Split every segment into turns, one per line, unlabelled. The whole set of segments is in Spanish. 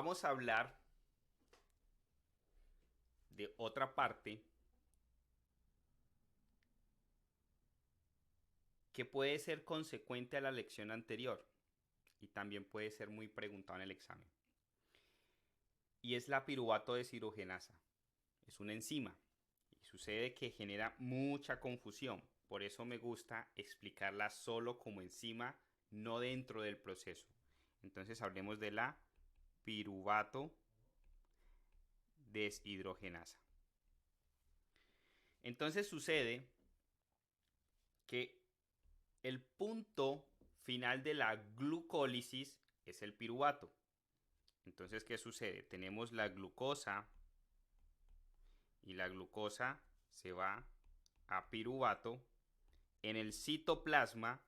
vamos a hablar de otra parte que puede ser consecuente a la lección anterior y también puede ser muy preguntado en el examen. Y es la piruvato deshidrogenasa. Es una enzima y sucede que genera mucha confusión. Por eso me gusta explicarla solo como enzima, no dentro del proceso. Entonces hablemos de la piruvato deshidrogenasa. Entonces sucede que el punto final de la glucólisis es el piruvato. Entonces, ¿qué sucede? Tenemos la glucosa y la glucosa se va a piruvato en el citoplasma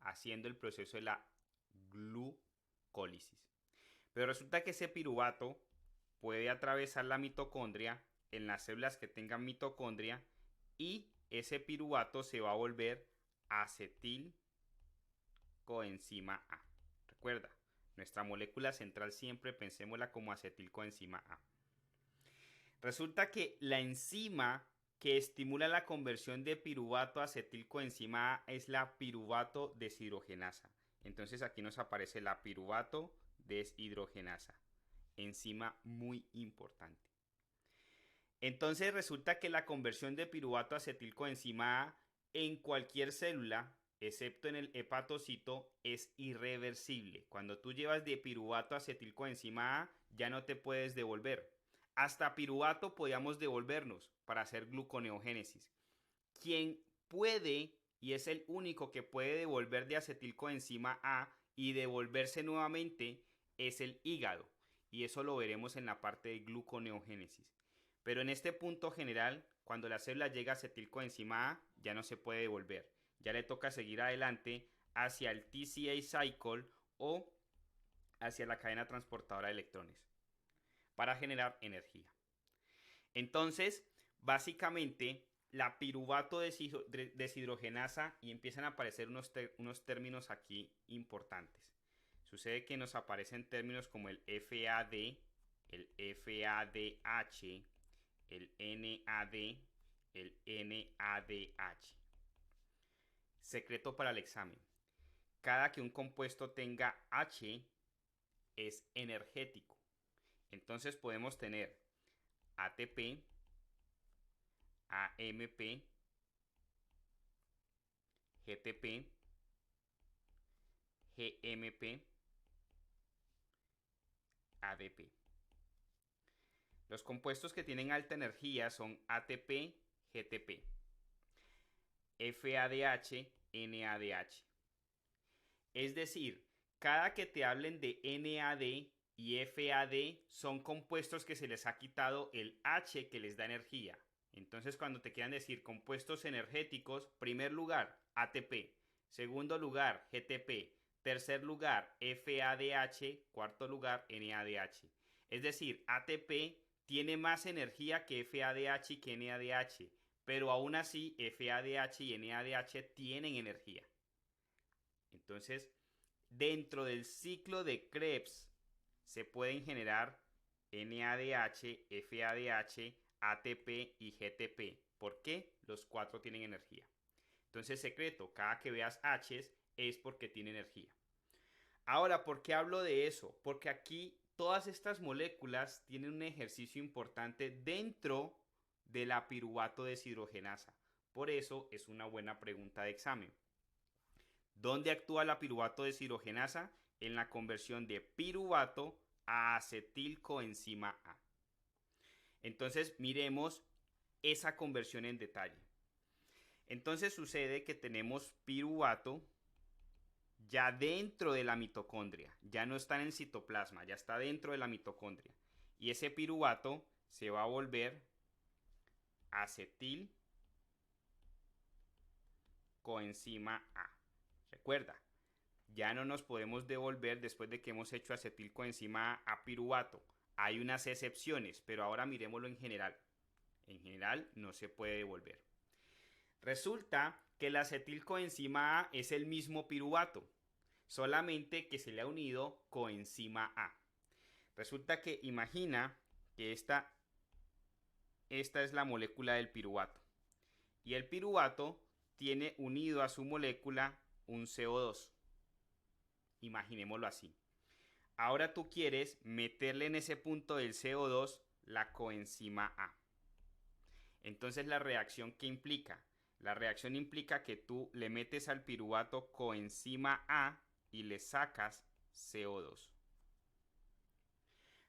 haciendo el proceso de la glucólisis. Pero resulta que ese piruvato puede atravesar la mitocondria en las células que tengan mitocondria y ese piruvato se va a volver acetilcoenzima A. Recuerda, nuestra molécula central siempre pensémosla como acetilcoenzima A. Resulta que la enzima que estimula la conversión de piruvato a acetilcoenzima A es la piruvato deshidrogenasa. Entonces aquí nos aparece la piruvato deshidrogenasa, enzima muy importante. Entonces resulta que la conversión de piruvato a acetilcoenzima A en cualquier célula, excepto en el hepatocito, es irreversible. Cuando tú llevas de piruvato a acetilcoenzima A, ya no te puedes devolver. Hasta piruvato podíamos devolvernos para hacer gluconeogénesis. Quien puede, y es el único que puede devolver de acetilcoenzima A y devolverse nuevamente, es el hígado. Y eso lo veremos en la parte de gluconeogénesis. Pero en este punto general, cuando la célula llega a acetilcoenzima A, ya no se puede devolver. Ya le toca seguir adelante hacia el TCA cycle o hacia la cadena transportadora de electrones para generar energía. Entonces, básicamente, la piruvato deshidrogenasa y empiezan a aparecer unos términos aquí importantes. Sucede que nos aparecen términos como el FAD, el FADH, el NAD, el NADH. Secreto para el examen. Cada que un compuesto tenga H es energético. Entonces podemos tener ATP, AMP, GTP, GMP, ADP. Los compuestos que tienen alta energía son ATP, GTP, FADH, NADH. Es decir, cada que te hablen de NAD y FAD son compuestos que se les ha quitado el H que les da energía. Entonces, cuando te quieran decir compuestos energéticos, primer lugar, ATP, segundo lugar, GTP, tercer lugar, FADH, cuarto lugar, NADH. Es decir, ATP tiene más energía que FADH y que NADH, pero aún así FADH y NADH tienen energía. Entonces, dentro del ciclo de Krebs se pueden generar NADH, FADH, ATP y GTP. ¿Por qué? Los cuatro tienen energía. Entonces, secreto, cada que veas H's es porque tiene energía. Ahora, ¿por qué hablo de eso? Porque aquí todas estas moléculas tienen un ejercicio importante dentro de la piruvato deshidrogenasa. Por eso es una buena pregunta de examen. ¿Dónde actúa la piruvato deshidrogenasa? En la conversión de piruvato a acetilcoenzima A. Entonces miremos esa conversión en detalle. Entonces sucede que tenemos piruvato ya dentro de la mitocondria, ya no está en el citoplasma, ya está dentro de la mitocondria. Y ese piruvato se va a volver acetilcoenzima A. Recuerda, ya no nos podemos devolver después de que hemos hecho acetilcoenzima A piruvato. Hay unas excepciones, pero ahora miremoslo en general. En general no se puede devolver. Resulta que la acetilcoenzima A es el mismo piruvato, solamente que se le ha unido coenzima A. Resulta que imagina que esta es la molécula del piruvato. Y el piruvato tiene unido a su molécula un CO2. Imaginémoslo así. Ahora tú quieres meterle en ese punto del CO2 la coenzima A. Entonces la reacción, ¿qué implica? La reacción implica que tú le metes al piruvato coenzima A y le sacas CO2.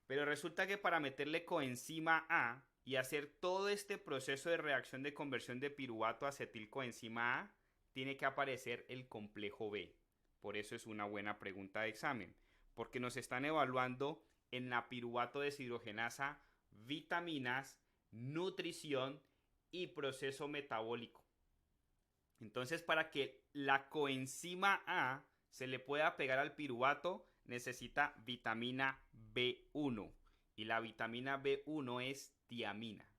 Pero resulta que para meterle coenzima A y hacer todo este proceso de reacción de conversión de piruvato a acetilcoenzima A, tiene que aparecer el complejo B. Por eso es una buena pregunta de examen, porque nos están evaluando en la piruvato deshidrogenasa vitaminas, nutrición y proceso metabólico. Entonces, para que la coenzima A se le pueda pegar al piruvato, necesita vitamina B1. Y la vitamina B1 es tiamina.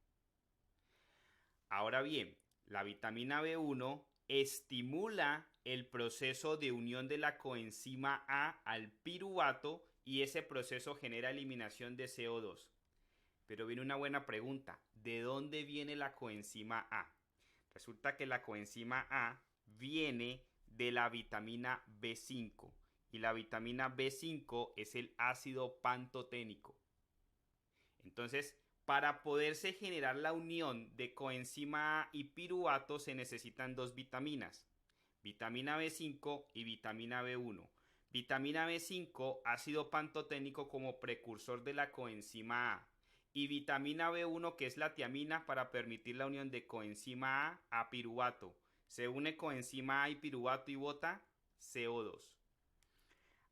Ahora bien, la vitamina B1 estimula el proceso de unión de la coenzima A al piruvato y ese proceso genera eliminación de CO2. Pero viene una buena pregunta. ¿De dónde viene la coenzima A? Resulta que la coenzima A viene de la vitamina B5 y la vitamina B5 es el ácido pantoténico. Entonces, para poderse generar la unión de coenzima A y piruvato se necesitan dos vitaminas, vitamina B5 y vitamina B1. Vitamina B5, ácido pantoténico como precursor de la coenzima A. Y vitamina B1, que es la tiamina, para permitir la unión de coenzima A piruvato. Se une coenzima A y piruvato y bota CO2.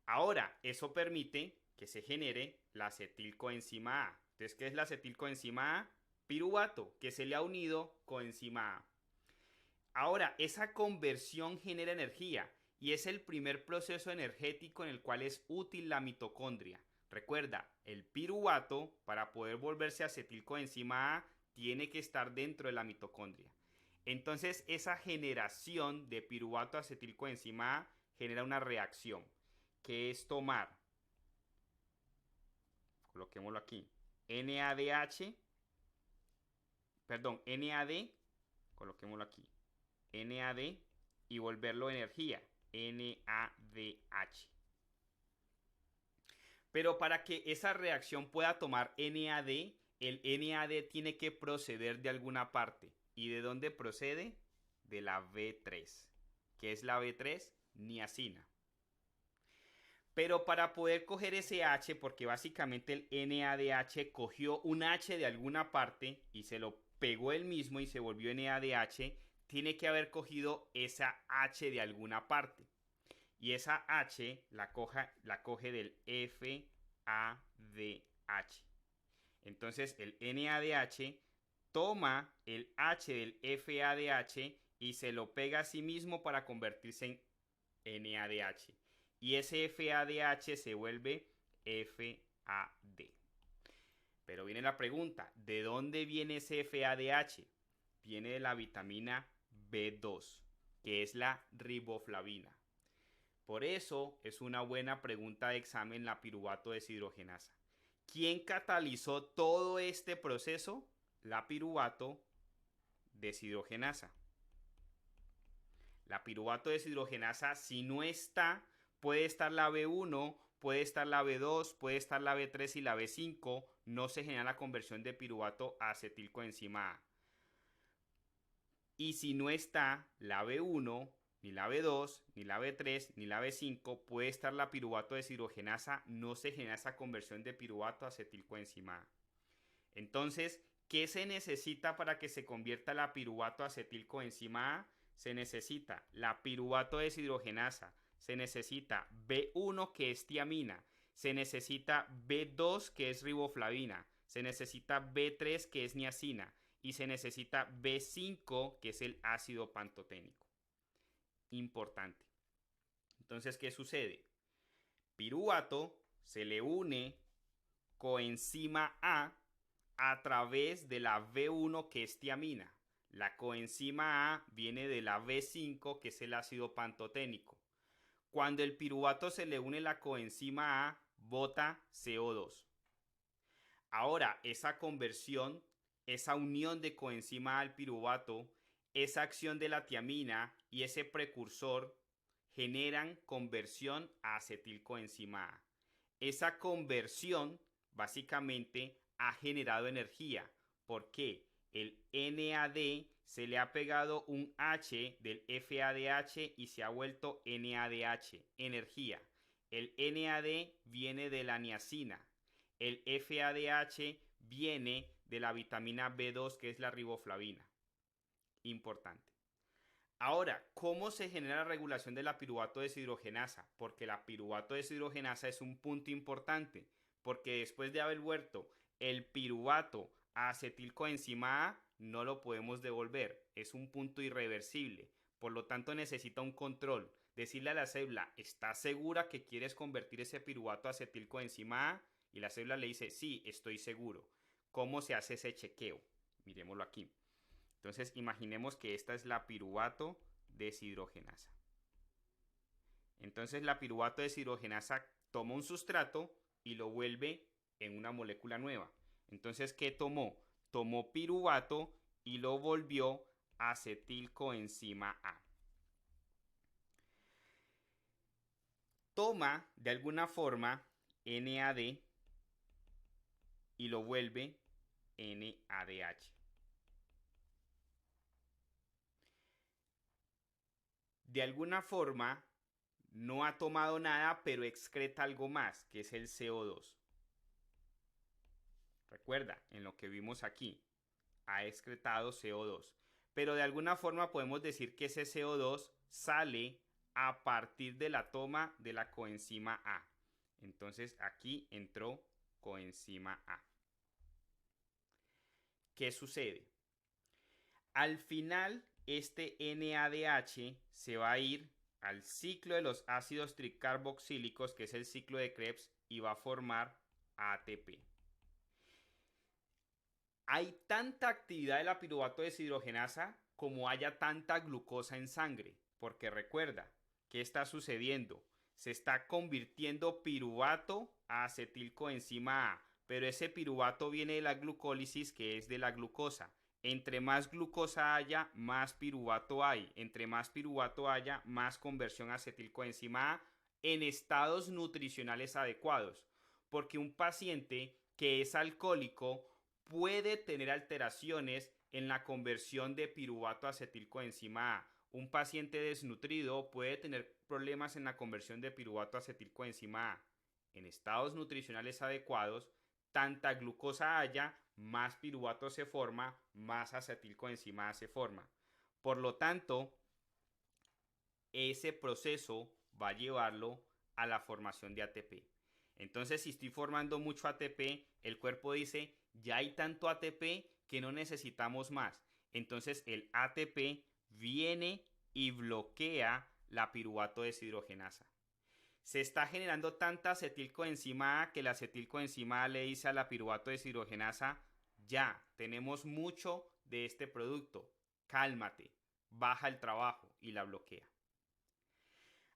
Ahora, eso permite que se genere la acetilcoenzima A. Entonces, ¿qué es la acetilcoenzima A? Piruvato, que se le ha unido coenzima A. Ahora, esa conversión genera energía y es el primer proceso energético en el cual es útil la mitocondria. Recuerda, el piruvato, para poder volverse acetilcoenzima A, tiene que estar dentro de la mitocondria. Entonces, esa generación de piruvato acetilcoenzima A genera una reacción, que es tomar, coloquémoslo aquí, NAD, coloquémoslo aquí, NAD y volverlo energía, NADH. Pero para que esa reacción pueda tomar NAD, el NAD tiene que proceder de alguna parte. ¿Y de dónde procede? De la B3. ¿Qué es la B3? Niacina. Pero para poder coger ese H, porque básicamente el NADH cogió un H de alguna parte y se lo pegó él mismo y se volvió NADH, tiene que haber cogido esa H de alguna parte. Y esa H la coge del FADH. Entonces el NADH toma el H del FADH y se lo pega a sí mismo para convertirse en NADH. Y ese FADH se vuelve FAD. Pero viene la pregunta, ¿de dónde viene ese FADH? Viene de la vitamina B2, que es la riboflavina. Por eso es una buena pregunta de examen la piruvato deshidrogenasa. ¿Quién catalizó todo este proceso? La piruvato deshidrogenasa. La piruvato deshidrogenasa, si no está, puede estar la B1, puede estar la B2, puede estar la B3 y la B5, no se genera la conversión de piruvato a acetilcoenzima A. Y si no está la B1, ni la B2, ni la B3, ni la B5, puede estar la piruvato deshidrogenasa, no se genera esa conversión de piruvato a acetilcoenzima A. Entonces, ¿qué se necesita para que se convierta la piruvato a acetilcoenzima A? Se necesita la piruvato deshidrogenasa, se necesita B1 que es tiamina, se necesita B2 que es riboflavina, se necesita B3 que es niacina y se necesita B5 que es el ácido pantoténico. Importante. Entonces, ¿qué sucede? Piruvato se le une coenzima A través de la B1 que es tiamina. La coenzima A viene de la B5 que es el ácido pantoténico. Cuando el piruvato se le une la coenzima A, bota CO2. Ahora, esa conversión, esa unión de coenzima A al piruvato, esa acción de la tiamina y ese precursor generan conversión a acetilcoenzima A. Esa conversión básicamente ha generado energía. ¿Por qué? El NAD se le ha pegado un H del FADH y se ha vuelto NADH, energía. El NAD viene de la niacina. El FADH viene de la vitamina B2, que es la riboflavina. Importante. Ahora, ¿cómo se genera la regulación de la piruvato deshidrogenasa? Porque la piruvato deshidrogenasa es un punto importante, porque después de haber vuelto el piruvato a acetilcoenzima A, no lo podemos devolver, es un punto irreversible, por lo tanto necesita un control. Decirle a la célula, ¿estás segura que quieres convertir ese piruvato a acetilcoenzima A? Y la célula le dice, sí, estoy seguro. ¿Cómo se hace ese chequeo? Miremoslo aquí. Entonces imaginemos que esta es la piruvato deshidrogenasa. Entonces la piruvato deshidrogenasa toma un sustrato y lo vuelve en una molécula nueva. Entonces, ¿qué tomó? Tomó piruvato y lo volvió acetilcoenzima A. Toma de alguna forma NAD y lo vuelve NADH. De alguna forma no ha tomado nada, pero excreta algo más, que es el CO2. Recuerda, en lo que vimos aquí, ha excretado CO2. Pero de alguna forma podemos decir que ese CO2 sale a partir de la toma de la coenzima A. Entonces aquí entró coenzima A. ¿Qué sucede? Al final, este NADH se va a ir al ciclo de los ácidos tricarboxílicos, que es el ciclo de Krebs, y va a formar ATP. Hay tanta actividad de la piruvato deshidrogenasa como haya tanta glucosa en sangre, porque recuerda, ¿qué está sucediendo? Se está convirtiendo piruvato a acetilcoenzima A, pero ese piruvato viene de la glucólisis, que es de la glucosa. Entre más glucosa haya, más piruvato hay. Entre más piruvato haya, más conversión a acetilcoenzima A en estados nutricionales adecuados. Porque un paciente que es alcohólico puede tener alteraciones en la conversión de piruvato a acetilcoenzima A. Un paciente desnutrido puede tener problemas en la conversión de piruvato a acetilcoenzima A. En estados nutricionales adecuados, tanta glucosa haya, más piruvato se forma, más acetilcoenzima A se forma. Por lo tanto, ese proceso va a llevarlo a la formación de ATP. Entonces, si estoy formando mucho ATP, el cuerpo dice, ya hay tanto ATP que no necesitamos más. Entonces, el ATP viene y bloquea la piruvato deshidrogenasa. Se está generando tanta acetilcoenzima A que la acetilcoenzima A le dice a la piruvato deshidrogenasa, ya, tenemos mucho de este producto, cálmate, baja el trabajo y la bloquea.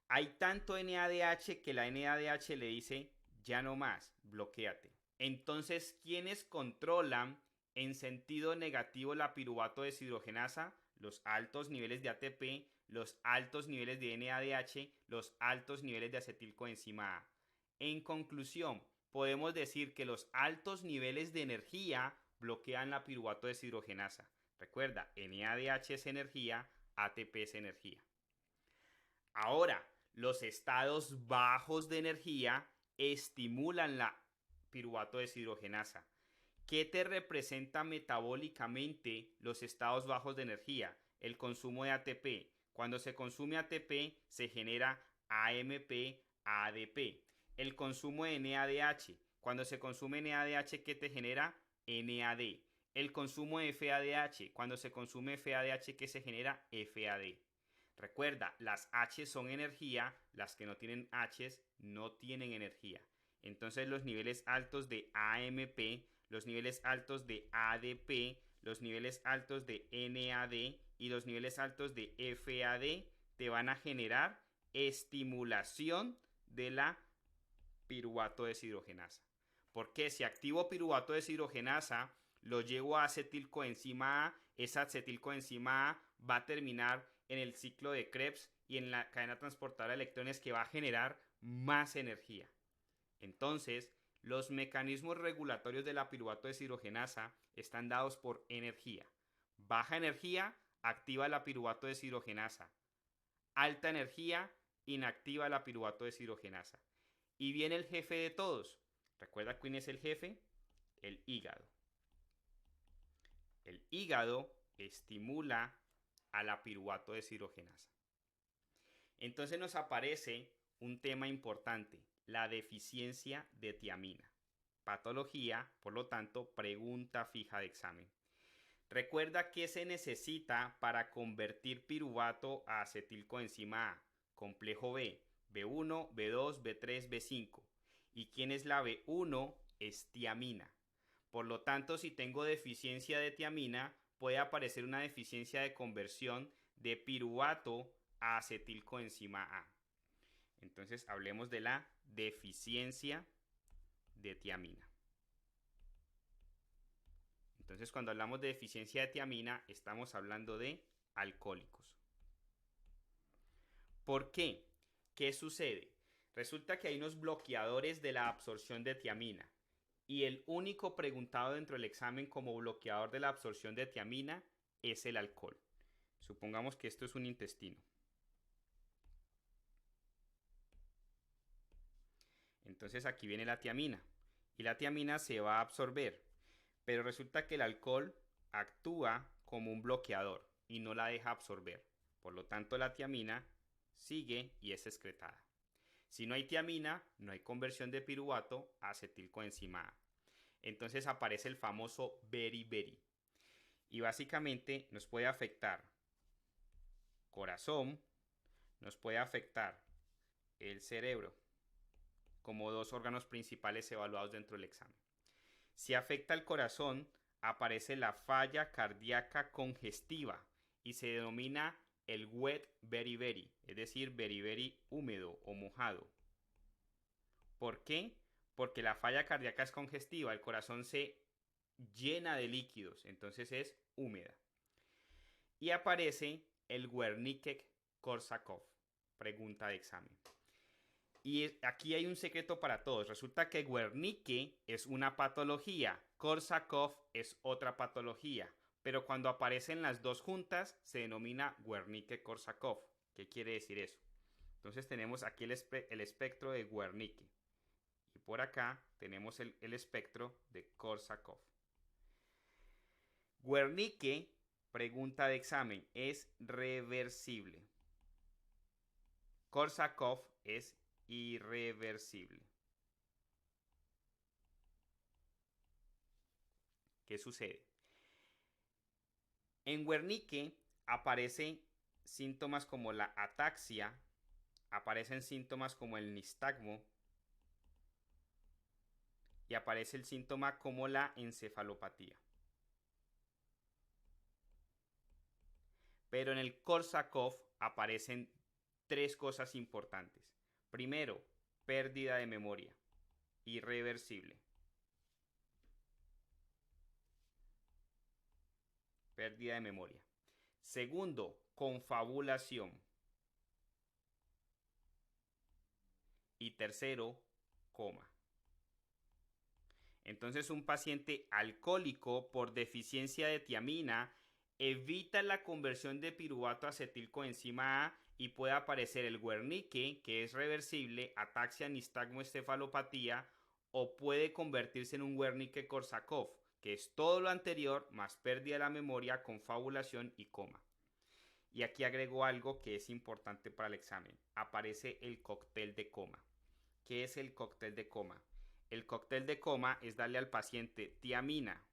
Hay tanto NADH que la NADH le dice, ya no más, bloquéate. Entonces, ¿quiénes controlan en sentido negativo la piruvato deshidrogenasa? Los altos niveles de ATP, los altos niveles de NADH, los altos niveles de acetilcoenzima A. En conclusión, podemos decir que los altos niveles de energía bloquean la piruvato deshidrogenasa. Recuerda, NADH es energía, ATP es energía. Ahora, los estados bajos de energía estimulan la piruvato deshidrogenasa. ¿Qué te representa metabólicamente los estados bajos de energía? El consumo de ATP. Cuando se consume ATP se genera AMP, ADP. El consumo de NADH. Cuando se consume NADH, ¿qué te genera? NAD. El consumo de FADH. Cuando se consume FADH, ¿qué se genera? FAD. Recuerda, las H son energía, las que no tienen H no tienen energía. Entonces los niveles altos de AMP, los niveles altos de ADP, los niveles altos de NAD y los niveles altos de FAD te van a generar estimulación de la piruvato deshidrogenasa. Porque si activo piruvato deshidrogenasa, lo llevo a acetilcoenzima A, esa acetilcoenzima A va a terminar en el ciclo de Krebs y en la cadena transportadora de electrones que va a generar más energía. Entonces, los mecanismos regulatorios de la piruvato deshidrogenasa están dados por energía. Baja energía, activa la piruvato deshidrogenasa. Alta energía, inactiva la piruvato deshidrogenasa. Y viene el jefe de todos. ¿Recuerda quién es el jefe? El hígado. El hígado estimula a la piruvato deshidrogenasa. Entonces nos aparece un tema importante, la deficiencia de tiamina. Patología, por lo tanto, pregunta fija de examen. Recuerda qué se necesita para convertir piruvato a acetilcoenzima A, complejo B, B1, B2, B3, B5. ¿Y quién es la B1? Es tiamina. Por lo tanto, si tengo deficiencia de tiamina, puede aparecer una deficiencia de conversión de piruvato a acetilcoenzima A. Entonces, hablemos de la deficiencia de tiamina. Entonces, cuando hablamos de deficiencia de tiamina, estamos hablando de alcohólicos. ¿Por qué? ¿Qué sucede? Resulta que hay unos bloqueadores de la absorción de tiamina. Y el único preguntado dentro del examen como bloqueador de la absorción de tiamina es el alcohol. Supongamos que esto es un intestino. Entonces aquí viene la tiamina. Y la tiamina se va a absorber. Pero resulta que el alcohol actúa como un bloqueador y no la deja absorber. Por lo tanto, la tiamina sigue y es excretada. Si no hay tiamina, no hay conversión de piruvato a acetilcoenzima A. Entonces aparece el famoso beriberi. Y básicamente nos puede afectar corazón, nos puede afectar el cerebro, como dos órganos principales evaluados dentro del examen. Si afecta el corazón, aparece la falla cardíaca congestiva y se denomina el wet beriberi, es decir, beriberi húmedo o mojado. ¿Por qué? Porque la falla cardíaca es congestiva, el corazón se llena de líquidos, entonces es húmeda. Y aparece el Wernicke-Korsakoff, pregunta de examen. Y aquí hay un secreto para todos. Resulta que Wernicke es una patología, Korsakoff es otra patología, pero cuando aparecen las dos juntas se denomina Wernicke-Korsakoff. ¿Qué quiere decir eso? Entonces tenemos aquí el espectro de Wernicke y por acá tenemos el espectro de Korsakoff. Wernicke, pregunta de examen, es reversible. Korsakoff es irreversible. ¿Qué sucede? En Wernicke aparecen síntomas como la ataxia, aparecen síntomas como el nistagmo y aparece el síntoma como la encefalopatía. Pero en el Korsakoff aparecen tres cosas importantes. Primero, pérdida de memoria, irreversible. Pérdida de memoria. Segundo, confabulación. Y tercero, coma. Entonces, un paciente alcohólico por deficiencia de tiamina evita la conversión de piruvato a acetilcoenzima A y puede aparecer el Wernicke, que es reversible, ataxia, nistagmo, encefalopatía, o puede convertirse en un Wernicke-Korsakoff, que es todo lo anterior más pérdida de la memoria, confabulación y coma. Y aquí agrego algo que es importante para el examen. Aparece el cóctel de coma. ¿Qué es el cóctel de coma? El cóctel de coma es darle al paciente tiamina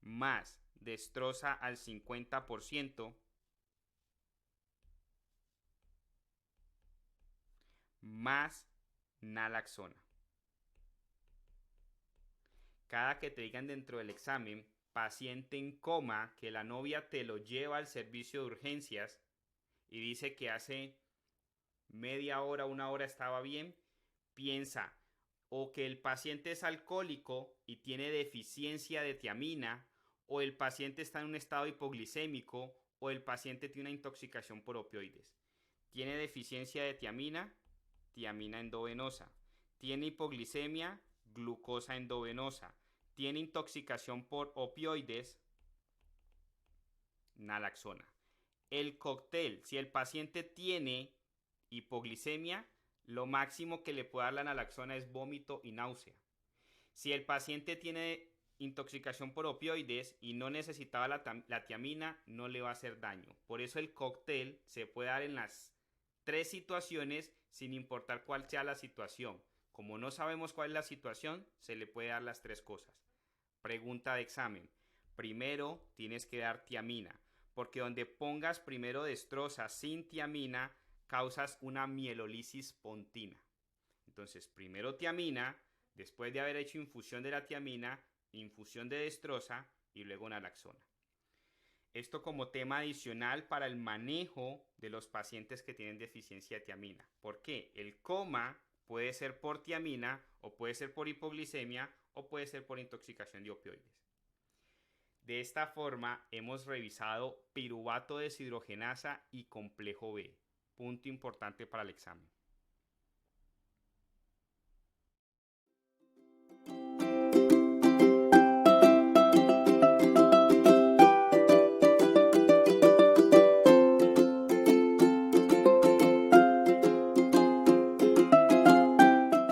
más destroza al 50% más naloxona. Cada que te digan dentro del examen, paciente en coma, que la novia te lo lleva al servicio de urgencias y dice que hace media hora, una hora estaba bien, piensa, o que el paciente es alcohólico y tiene deficiencia de tiamina, o el paciente está en un estado hipoglicémico, o el paciente tiene una intoxicación por opioides. Tiene deficiencia de tiamina, tiamina endovenosa. Tiene hipoglicemia, glucosa endovenosa. Tiene intoxicación por opioides, naloxona. El cóctel, si el paciente tiene hipoglicemia, lo máximo que le puede dar la naloxona es vómito y náusea. Si el paciente tiene intoxicación por opioides y no necesitaba la tiamina, no le va a hacer daño. Por eso el cóctel se puede dar en las tres situaciones sin importar cuál sea la situación. Como no sabemos cuál es la situación, se le puede dar las tres cosas. Pregunta de examen. Primero tienes que dar tiamina, porque donde pongas primero destroza sin tiamina, causas una mielolisis pontina. Entonces, primero tiamina, después de haber hecho infusión de la tiamina, infusión de destroza y luego naloxona. Esto como tema adicional para el manejo de los pacientes que tienen deficiencia de tiamina. ¿Por qué? El coma puede ser por tiamina o puede ser por hipoglicemia o puede ser por intoxicación de opioides. De esta forma hemos revisado piruvato deshidrogenasa y complejo B. Punto importante para el examen.